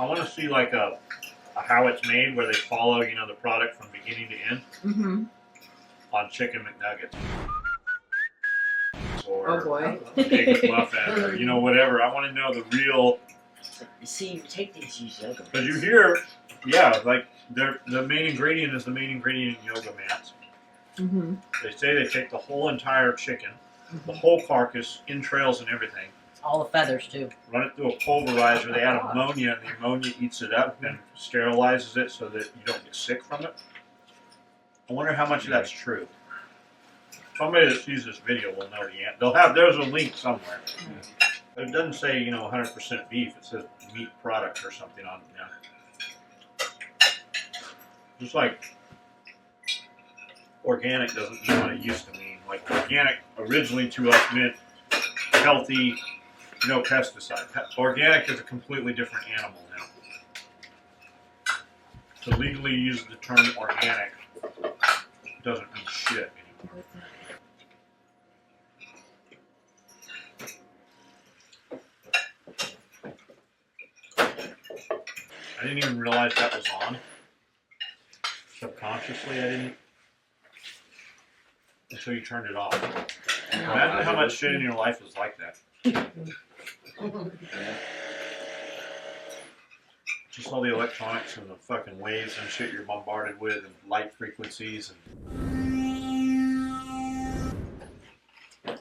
want to see like a how it's made, where they follow, you know, the product from beginning to end. Mm-hmm. On Chicken McNuggets. Or Oh boy. Egg McMuffin, or, you know, whatever. I want to know the real. See, you take these yoga. Because you hear, yeah, like the main ingredient is the main ingredient in yoga mats. Mm-hmm. They say they take the whole entire chicken, the whole carcass, entrails and everything. All the feathers too. Run it through a pulverizer. They add ammonia, and the ammonia eats it up and sterilizes it so that you don't get sick from it. I wonder how much of that's true. Somebody that sees this video will know the answer. There's a link somewhere. But it doesn't say, you know, 100% beef. It says meat product or something on it. Yeah. Just like organic doesn't mean what it used to mean. Like organic originally to us meant healthy, no pesticide. Organic is a completely different animal now. To legally use the term organic doesn't mean shit anymore. I didn't even realize that was on. Subconsciously, I didn't. Until you turned it off. Imagine how much shit in your life is like that. Just all the electronics and the fucking waves and shit you're bombarded with, and light frequencies. And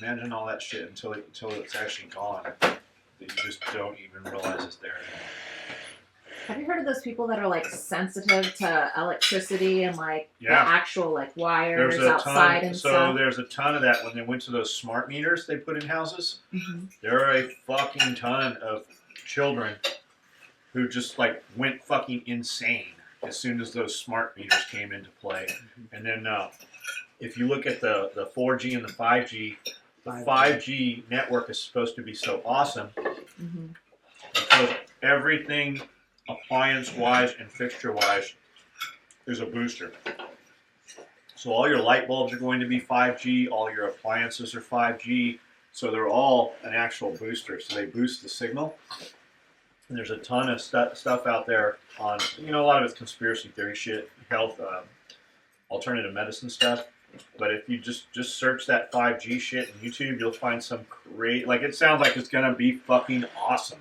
imagine all that shit until it's actually gone. That you just don't even realize it's there anymore. Have you heard of those people that are like sensitive to electricity and like the actual like wires outside and stuff? So there's a ton of that when they went to those smart meters they put in houses. Mm-hmm. There are a fucking ton of children who just like went fucking insane as soon as those smart meters came into play. And then if you look at the 4G and the 5G, the 5G network is supposed to be so awesome because everything appliance-wise and fixture-wise is a booster. So all your light bulbs are going to be 5G, all your appliances are 5G, so they're all an actual booster. So they boost the signal. And there's a ton of stuff out there on, you know, a lot of it's conspiracy theory shit, health, alternative medicine stuff. But if you just search that 5G shit in YouTube, you'll find some great, like it sounds like it's going to be fucking awesome.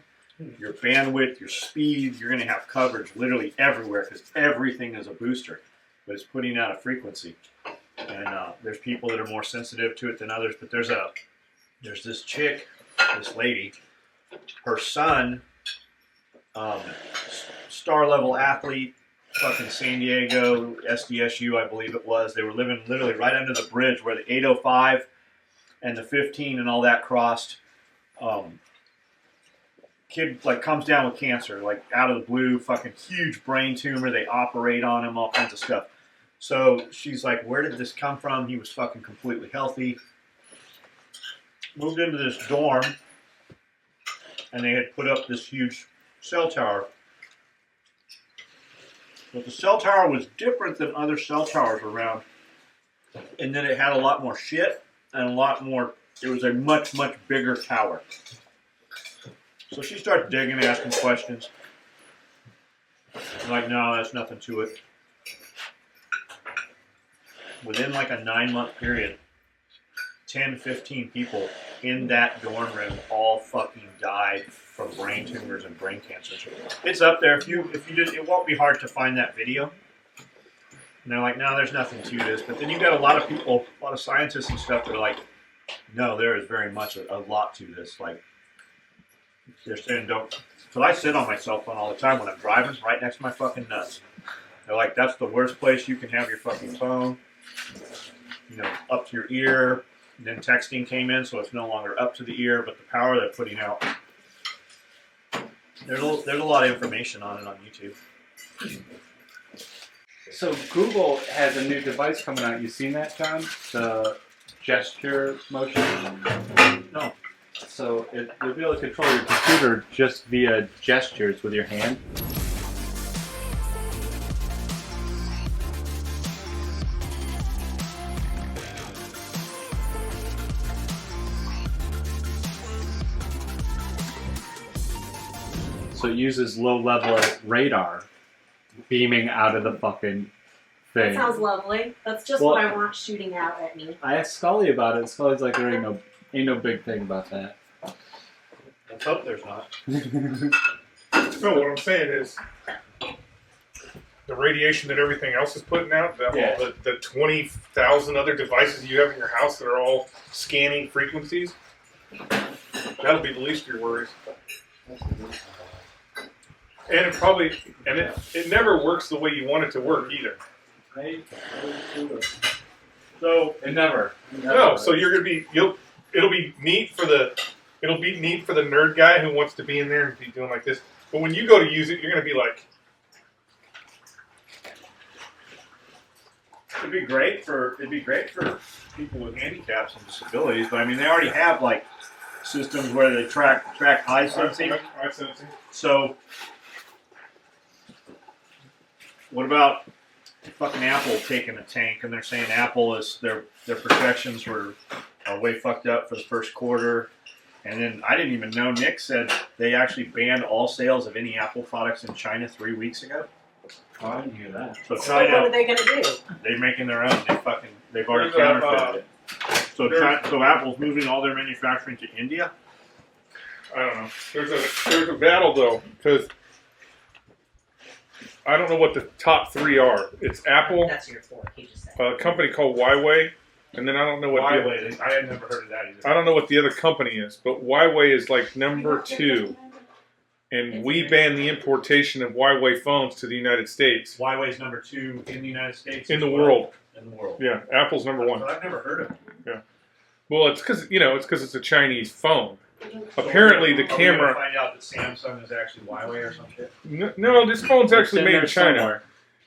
Your bandwidth, your speed, you're going to have coverage literally everywhere because everything is a booster. But it's putting out a frequency. And there's people that are more sensitive to it than others. But there's this chick, this lady, her son, star level athlete, fucking San Diego, SDSU, I believe it was. They were living literally right under the bridge where the 805 and the 15 and all that crossed. Kid like comes down with cancer, like out of the blue, fucking huge brain tumor. They operate on him, all kinds of stuff. So she's like, where did this come from? He was fucking completely healthy. Moved into this dorm, and they had put up this huge cell tower. But the cell tower was different than other cell towers around, in that it had a lot more shit and a lot more. It was a much, much bigger tower. So she starts digging, asking questions. I'm like, no, that's nothing to it. Within like a 9-month period, 10 to 15 people in that dorm room all fucking died from brain tumors and brain cancers. It's up there. If you did, it won't be hard to find that video. And they're like, no, there's nothing to this. But then you've got a lot of people, a lot of scientists and stuff that are like, no, there is very much a lot to this. Like, they're saying don't. Because I sit on my cell phone all the time when I'm driving, right next to my fucking nuts. They're like, that's the worst place you can have your fucking phone. You know, up to your ear. And then texting came in, so it's no longer up to the ear, but the power they're putting out. There's a lot of information on it on YouTube. So Google has a new device coming out. You seen that, John? The gesture motion? No. So you'll be able to control your computer just via gestures with your hand. So it uses low-level radar beaming out of the fucking That thing. sounds lovely. That's just Well- what I want shooting out at me. I asked Scully about it. Scully's like, there ain't no big thing about that. Let's hope there's not. No, what I'm saying is the radiation that everything else is putting out, that Yeah. all the 20,000 other devices you have in your house that are all scanning frequencies, that'll be the least of your worries. And it never works the way you want it to work either. So It never. no, so you're gonna be it'll be neat for the nerd guy who wants to be in there and be doing like this. But when you go to use it, you're gonna be like, It'd be great for people with handicaps and disabilities, but I mean they already have like systems where they track eye sensing. eye sensing. So what about fucking Apple taking a tank and they're saying Apple is their projections were way fucked up for the first quarter, and then I didn't even know Nick said they actually banned all sales of any Apple products in China 3 weeks ago. Oh, I didn't hear that. So So what China, are they going to do? they're making their own. They've already There's a, counterfeited it. So Apple's moving all their manufacturing to India. I don't know. There's a battle though, because I don't know what the top three are. It's Apple, That's your four. He just said. a company called Huawei, and then I don't know what Huawei, I had never heard of that either. I don't know what the other company is, but Huawei is like number 2, and we ban the importation of Huawei phones to the United States. Huawei's number 2 in the United States. In as the well. world. In the world. Yeah, Apple's number 1. But I've never heard of it. Well, it's because it's a Chinese phone. Apparently, the Are we gonna camera. find out that Samsung is actually Huawei or some shit. No, this phone's actually It's made in there China.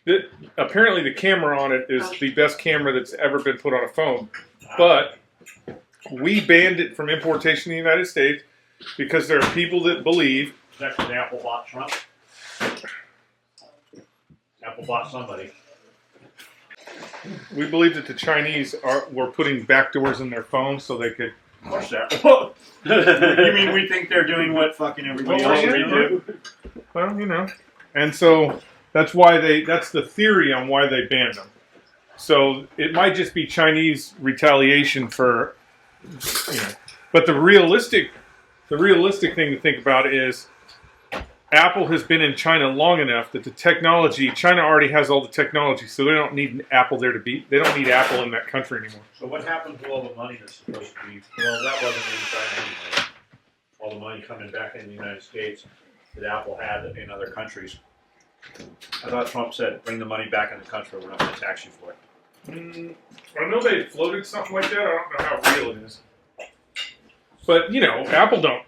somewhere. Apparently, the camera on it is the best camera that's ever been put on a phone. But we banned it from importation in the United States because there are people that believe. Is that because Apple bought Trump? Apple bought somebody. We believe that the Chinese were putting backdoors in their phones so they could. What's that? You mean we think they're doing what fucking everybody else yeah. they do? Well, and so that's why that's the theory on why they banned them. So it might just be Chinese retaliation for, but the realistic thing to think about is Apple has been in China long enough that the technology, China already has all the technology, so they don't need Apple there they don't need Apple in that country anymore. So what happened to all the money that's supposed to be? Well, that wasn't in China anyway. All the money coming back in the United States that Apple had in other countries. I thought Trump said, "Bring the money back in the country. We're not going to tax you for it." I know they floated something like that. I don't know how real it is, but Apple don't.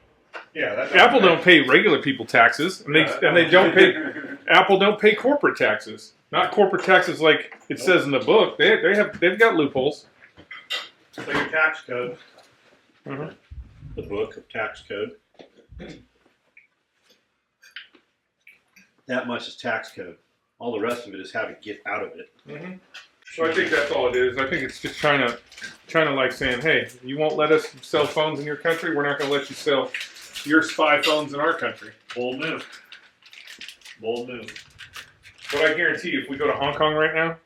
Yeah, Apple don't pay regular people taxes, and they don't pay. Apple don't pay corporate taxes. Not corporate taxes like it says in the book. They've got loopholes. So your tax code, Mhm. the book of tax code. That much is tax code. All the rest of it is how to get out of it. Mm-hmm. So I think that's all it is. I think it's just China like saying, "Hey, you won't let us sell phones in your country. We're not going to let you sell your spy phones in our country." Bold move. Bold move. But I guarantee you, if we go to Hong Kong right now,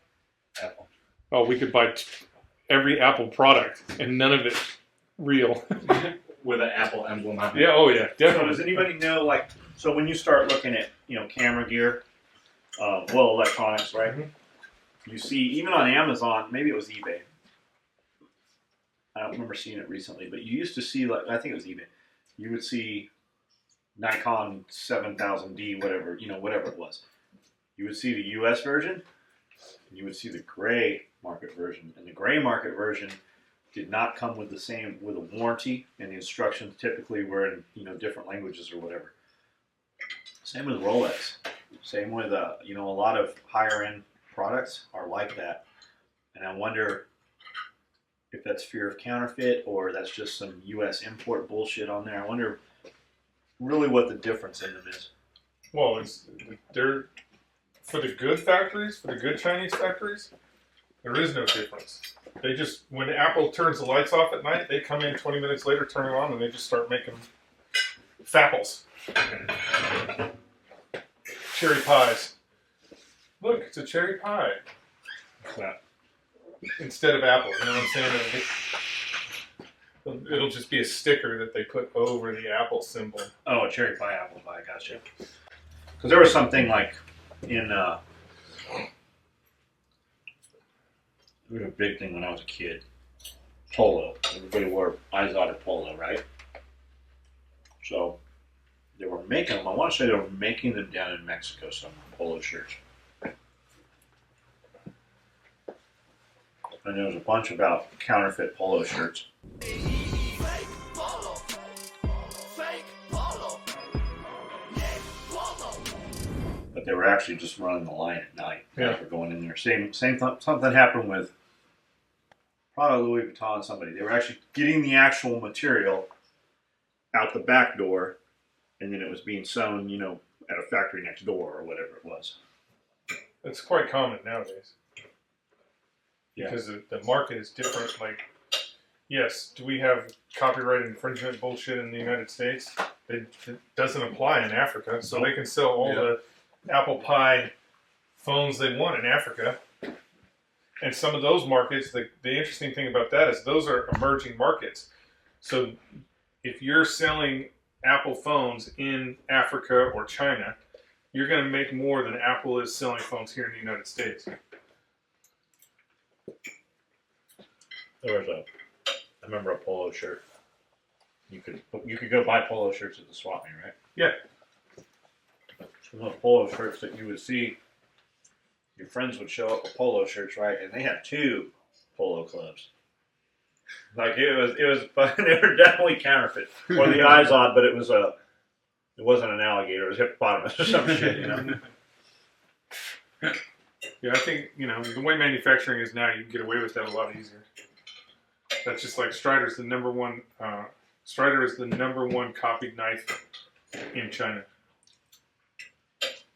Apple. oh, we could buy every Apple product, and none of it real. With an Apple emblem on it. Yeah. Oh yeah. So Definitely. does anybody know, like, so when you start looking at, camera gear, electronics, right? Mhm. You see, even on Amazon, maybe it was eBay. I don't remember seeing it recently, but you used to see, like, I think it was eBay. You would see Nikon 7000D, whatever, whatever it was. You would see the US version, and you would see the gray market version. And the gray market version did not come with with a warranty, and the instructions typically were in, different languages or whatever. Same with Rolex. Same with, a lot of higher end products are like that. And I wonder if that's fear of counterfeit or that's just some US import bullshit on there. I wonder really what the difference in them is. Well, they're for the good factories, for the good Chinese factories. There is no difference. They just, when Apple turns the lights off at night, they come in 20 minutes later, turn it on, and they just start making Fapples. Cherry pies. Look, it's a cherry pie. What's that? Instead of apple, you know what I'm saying? It'll just be a sticker that they put over the apple symbol. Oh, a cherry pie, apple pie. Gotcha. Because there was something like in it was a big thing when I was a kid. Polo. Everybody wore Izod polo, right? So they were making them. I want to say they were making them down in Mexico somewhere, polo shirts. And there was a bunch about counterfeit polo shirts. But they were actually just running the line at night. Yeah. For going in there. Something happened with probably Louis Vuitton and somebody. They were actually getting the actual material out the back door, and then it was being sewn, you know, at a factory next door or whatever it was. It's quite common nowadays. Yeah. Because the market is different. Like, yes, do we have copyright infringement bullshit in the United States? It doesn't apply in Africa, so they can sell all the apple pie phones they want in Africa. And some of those markets, the interesting thing about that is those are emerging markets. So if you're selling Apple phones in Africa or China, you're going to make more than Apple is selling phones here in the United States. There was I remember a polo shirt. You could go buy polo shirts at the swap meet, right? Yeah. Some of those polo shirts that you would see, your friends would show up with polo shirts, right? And they had 2 polo clubs. Like it was, they were definitely counterfeit. Or the Izod, but it wasn't an alligator. It was hippopotamus or some shit, you know. Yeah, I think, you know, the way manufacturing is now, you can get away with that a lot easier. That's just like Strider is the number one copied knife in China.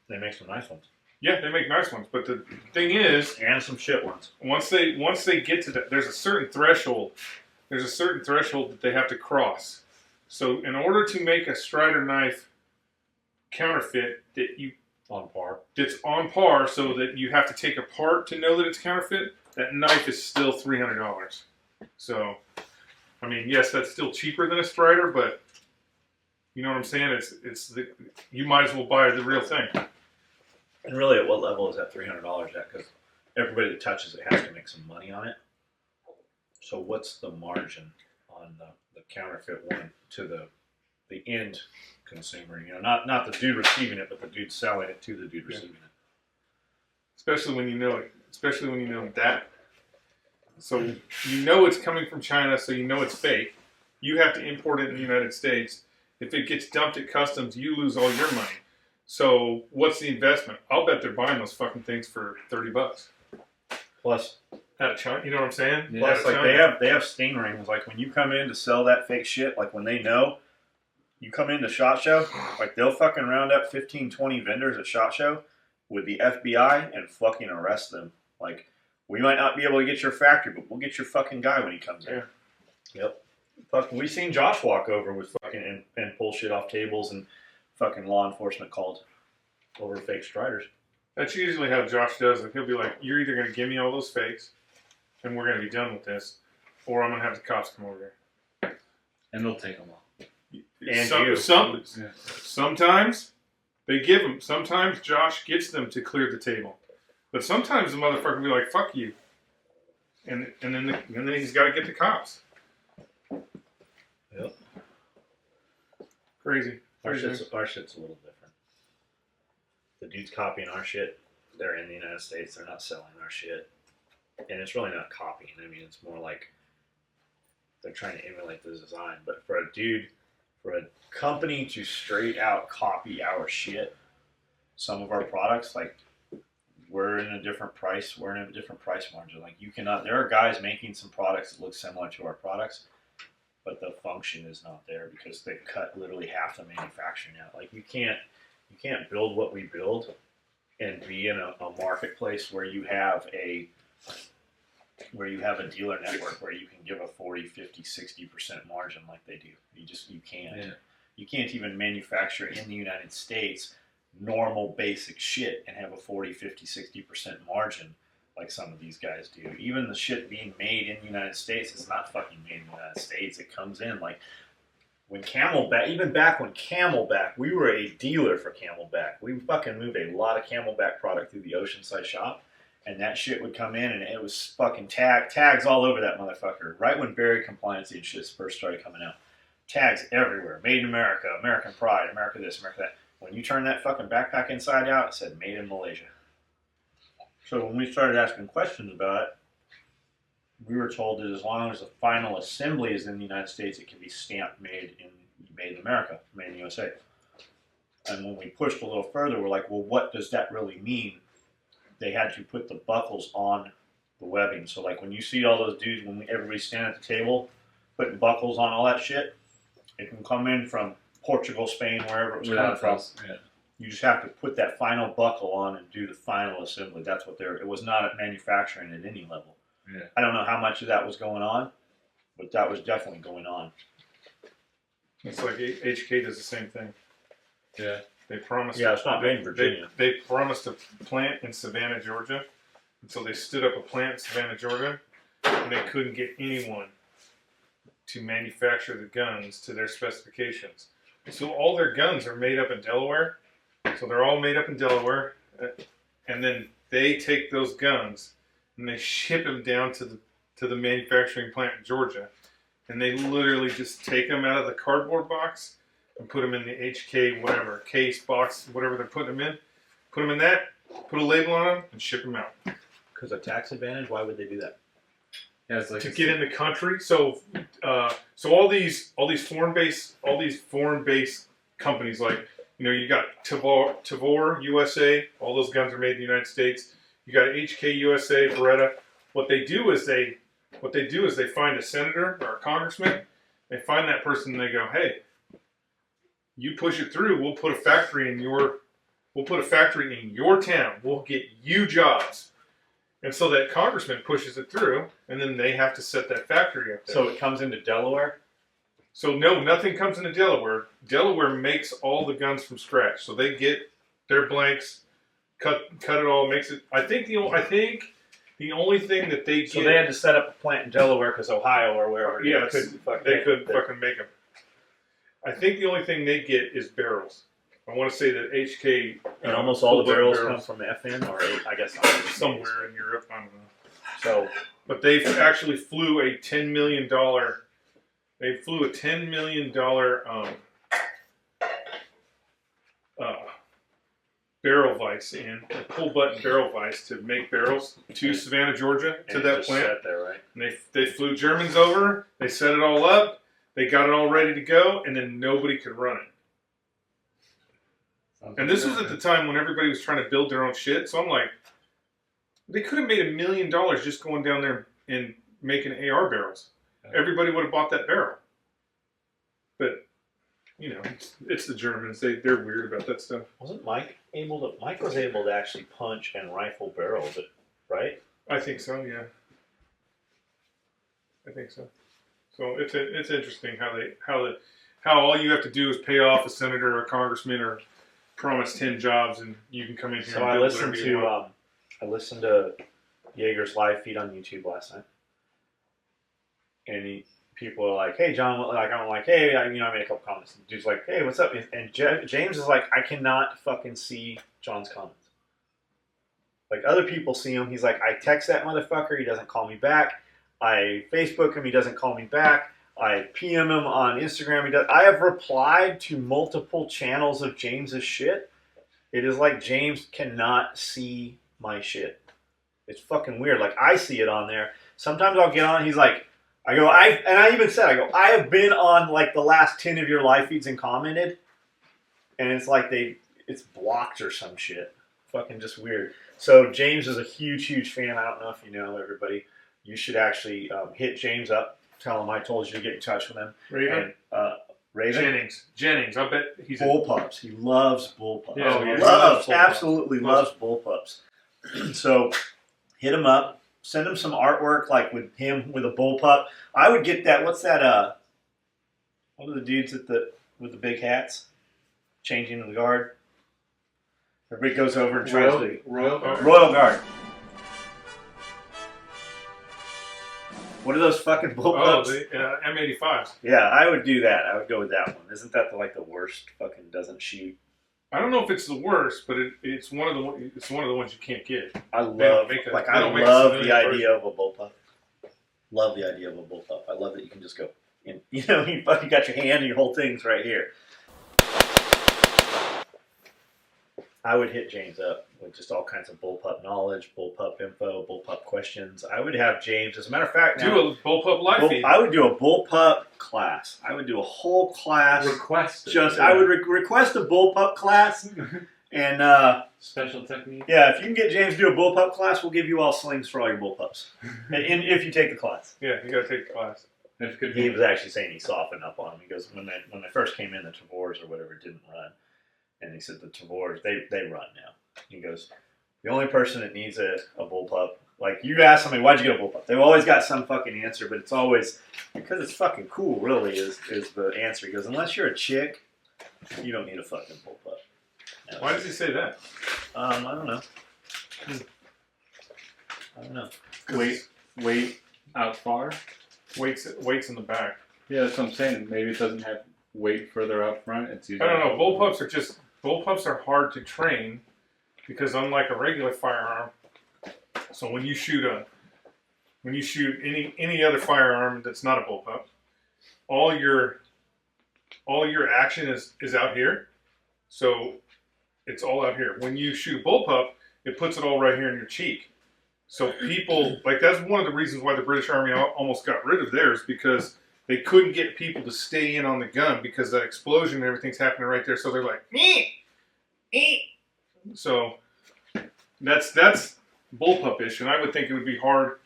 They make some nice ones. Yeah, they make nice ones, but the thing is, And some shit ones. once they get to that, there's a certain threshold that they have to cross. So in order to make a Strider knife counterfeit that's on par, so that you have to take apart to know that it's counterfeit, that knife is still $300. So, I mean, yes, that's still cheaper than a Strider, but you know what I'm saying? You might as well buy the real thing. And really, at what level is that $300 at? Because everybody that touches it has to make some money on it. So what's the margin on the counterfeit one to the end consumer? You know, not the dude receiving it, but the dude selling it to the dude receiving it. Especially when you know that. So you know it's coming from China, so you know it's fake. You have to import it in the United States. If it gets dumped at customs, you lose all your money. So what's the investment? I'll bet they're buying those fucking things for $30. Plus, Out of China, you know what I'm saying? Yeah. plus, like they have sting rings. Like when you come in to sell that fake shit, like when they know you come into SHOT Show, like they'll fucking round up 15, 20 vendors at SHOT Show with the FBI and fucking arrest them. Like, we might not be able to get your factory, but we'll get your fucking guy when he comes in. Yep. Fucking, we seen Josh walk over with fucking and pull shit off tables, and fucking law enforcement called over fake Striders. That's usually how Josh does it. He'll be like, "You're either going to give me all those fakes, and we're going to be done with this, or I'm going to have the cops come over here." And they'll take them all. Sometimes they give them. Sometimes Josh gets them to clear the table, but sometimes the motherfucker will be like, "Fuck you," and then he's got to get the cops. Yep. Crazy. Our shit's a little different. The dude's copying our shit. They're in the United States. They're not selling our shit. And it's really not copying. I mean, it's more like they're trying to emulate the design. But for a company to straight out copy our shit, some of our products, like, we're in a different price. We're in a different price margin. Like, you cannot. There are guys making some products that look similar to our products, but the function is not there because they cut literally half the manufacturing out. Like, you can't build what we build and be in a marketplace where you have a dealer network where you can give a 40, 50, 60% margin like they do. You can't. Yeah. You can't even manufacture in the United States normal basic shit and have a 40, 50, 60% margin like some of these guys do. Even the shit being made in the United States is not fucking made in the United States. It comes in like when Camelback, even back when Camelback, we were a dealer for Camelback. We fucking moved a lot of Camelback product through the Oceanside shop, and that shit would come in and it was fucking tags all over that motherfucker. Right when Berry compliance and shit first started coming out. Tags everywhere. Made in America, American Pride, America this, America that. When you turn that fucking backpack inside out, it said made in Malaysia. So when we started asking questions about it, we were told that as long as the final assembly is in the United States, it can be stamped made in America, made in the USA. And when we pushed a little further, we're like, well, what does that really mean? They had to put the buckles on the webbing. So like when you see all those dudes, when everybody's standing at the table, putting buckles on all that shit, it can come in from Portugal, Spain, wherever it was coming from. Yeah. You just have to put that final buckle on and do the final assembly. That's what it was not at manufacturing at any level. Yeah. I don't know how much of that was going on, but that was definitely going on. It's like HK does the same thing. Yeah. They promised. Yeah, it's not made in Virginia. They promised a plant in Savannah, Georgia, and so they stood up a plant in Savannah, Georgia, and they couldn't get anyone to manufacture the guns to their specifications. So all their guns are made up in Delaware. So they're all made up in Delaware, and then they take those guns and they ship them down to the manufacturing plant in Georgia, and they literally just take them out of the cardboard box and put them in the HK whatever case box, whatever they're putting them in. Put them in that, put a label on them, and ship them out. Because of tax advantage, why would they do that? Yeah, it's like To get in the country. So all these foreign based companies, like, you know, you got Tavor USA, all those guns are made in the United States. You got HK USA, Beretta. What they do is they find a senator or a congressman. They find that person and they go, hey, you push it through. We'll put a factory in your town. We'll get you jobs. And so that congressman pushes it through, and then they have to set that factory up there. So it comes into Delaware? So no, nothing comes into Delaware. Delaware makes all the guns from scratch. So they get their blanks, cut it all, makes it. I think the only thing that they get. So they had to set up a plant in Delaware because Ohio or wherever. Yeah, they couldn't them. fucking make them. I think the only thing they get is barrels. I want to say that HK. And almost all the barrels come from FN, or I guess not. Somewhere in Europe. I don't know. So, but they actually flew a $10 million. They flew a $10 million barrel vise in, a pull button barrel vise to make barrels to Savannah, Georgia, to that plant. Sat there, right? And they flew Germans over. They set it all up. They got it all ready to go, and then nobody could run it. And this was at the time when everybody was trying to build their own shit. So I'm like, they could have made $1 million just going down there and making AR barrels. Everybody would have bought that barrel. But, you know, it's the Germans. They're weird about that stuff. Wasn't Mike was able to actually punch and rifle barrels, right? I think so, yeah. I think so. So it's interesting how all you have to do is pay off a senator or a congressman or promise 10 jobs and you can come in here So and I build listened whatever you want. to Yeager's live feed on YouTube last night, and people are like, "Hey, John," I'm like, "Hey," I made a couple comments. The dude's like, "Hey, what's up?" And James is like, "I cannot fucking see John's comments. Like other people see him. He's like, I text that motherfucker. He doesn't call me back. I Facebook him. He doesn't call me back. I PM him on Instagram. He does. I have replied to multiple channels of James's shit. It is like James cannot see my shit. It's fucking weird. Like I see it on there. Sometimes I'll get on. He's like, I even said, I have been on like the last 10 of your live feeds and commented, and it's like it's blocked or some shit. Fucking just weird. So James is a huge fan. I don't know if you know, everybody. You should actually hit James up. Tell him I told you to get in touch with him. Raven? And, Raven? Jennings. I bet he's Bullpups. He loves bullpups. Yeah, He loves absolutely loves bullpups. So hit him up. Send him some artwork, like with him with a bullpup. I would get that. What's that? What are the dudes at the with the big hats, changing the guard. Everybody goes over and tries to Royal Guard? Royal Guard. What are those fucking bullpups? Oh, the M85s. Yeah, I would do that. I would go with that one. Isn't that the worst? Fucking doesn't shoot. I don't know if it's the worst, but it's one of the ones you can't get. I love the idea of a bullpup. Love the idea of a bullpup. I love that you can just go in. You know, you fucking got your hand and your whole thing's right here. I would hit James up with just all kinds of bullpup knowledge, bullpup info, bullpup questions. I would have James, as a matter of fact, Do a bullpup live feed. I would do a bullpup class. I would do a whole class. Request. I would request a bullpup class, and special technique. yeah, if you can get James to do a bullpup class, we'll give you all slings for all your bullpups, and if you take the class. Yeah, you gotta take the class. He was actually saying he softened up on them because when they first came in, the Tavors or whatever didn't run. And he said the Tavors, they run now. He goes, the only person that needs a bullpup, like you ask somebody, why'd you get a bullpup? They've always got some fucking answer, but it's always, because it's fucking cool, really, is the answer. He goes, unless you're a chick, you don't need a fucking bullpup. Why does he say that? I don't know. I don't know. Wait out far? Waits in the back. Yeah, that's what I'm saying. Maybe it doesn't have weight further up front. It's usually I don't know. Bullpups are hard to train because unlike a regular firearm, so when you shoot any other firearm that's not a bullpup, all your action is out here. So it's all out here. When you shoot a bullpup, it puts it all right here in your cheek. So people that's one of the reasons why the British Army almost got rid of theirs, because they couldn't get people to stay in on the gun because that explosion and everything's happening right there. So they're like, So that's bullpup-ish, and I would think it would be hard.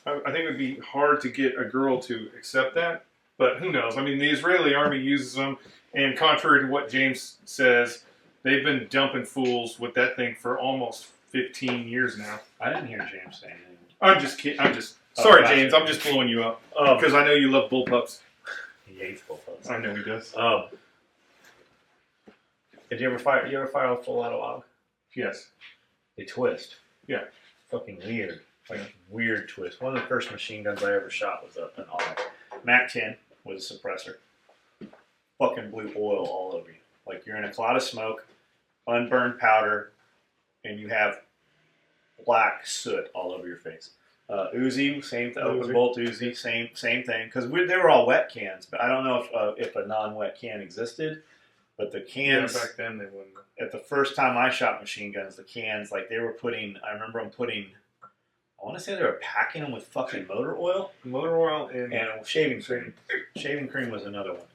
I think it would be hard to get a girl to accept that, but who knows? I mean, the Israeli army uses them, and contrary to what James says, they've been dumping fools with that thing for almost 15 years now. I didn't hear James say anything. I'm just kidding. Sorry, gotcha. James. I'm just blowing you up because I know you love bullpups. He hates bullpups. I know he does. Did you ever fire a full auto log? Yes. They twist. Yeah. Fucking weird. Weird twist. One of the first machine guns I ever shot was an AUG. Mac 10 with a suppressor. Fucking blew oil all over you. Like you're in a cloud of smoke, unburned powder, and you have black soot all over your face. Uzi, same thing. Open bolt Uzi, same thing. Because they were all wet cans, but I don't know if a non-wet can existed. But the cans, back then they wouldn't. At the first time I shot machine guns, the cans, they were putting. I remember them putting. I want to say they were packing them with fucking motor oil. Motor oil and shaving cream. Shaving cream was another one.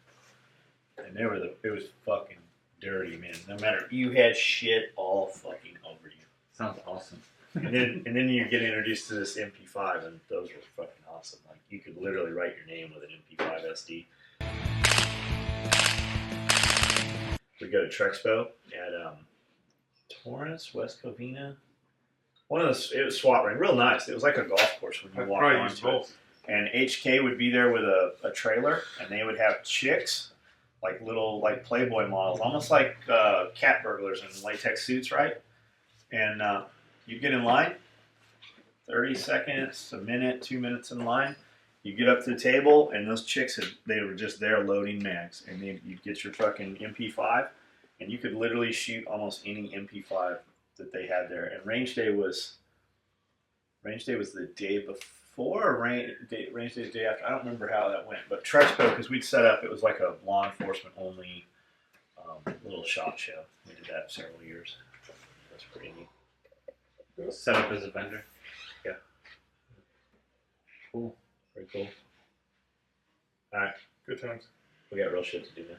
And it was fucking dirty, man. No matter, you had shit all fucking over you. Sounds awesome. And then you get introduced to this MP5, and those were fucking awesome. Like you could literally write your name with an MP5 SD. We go to Trexpo at Torrance, West Covina. It was SWAT ring, real nice. It was like a golf course when you walked onto it. And HK would be there with a trailer, and they would have chicks, little Playboy models, almost like cat burglars in latex suits, right? And you get in line, 30 seconds, a minute, 2 minutes in line. You get up to the table, and those chicks, they were just there loading mags. And then you'd get your fucking MP5, and you could literally shoot almost any MP5 that they had there. And range day was the day before, or range day the day after. I don't remember how that went. But Trexpo, because we'd set up, it was like a law enforcement only little shot show. We did that several years. That's pretty neat. Set up as a vendor. Yeah. Cool. Very cool. All right. good times. We got real shit to do now.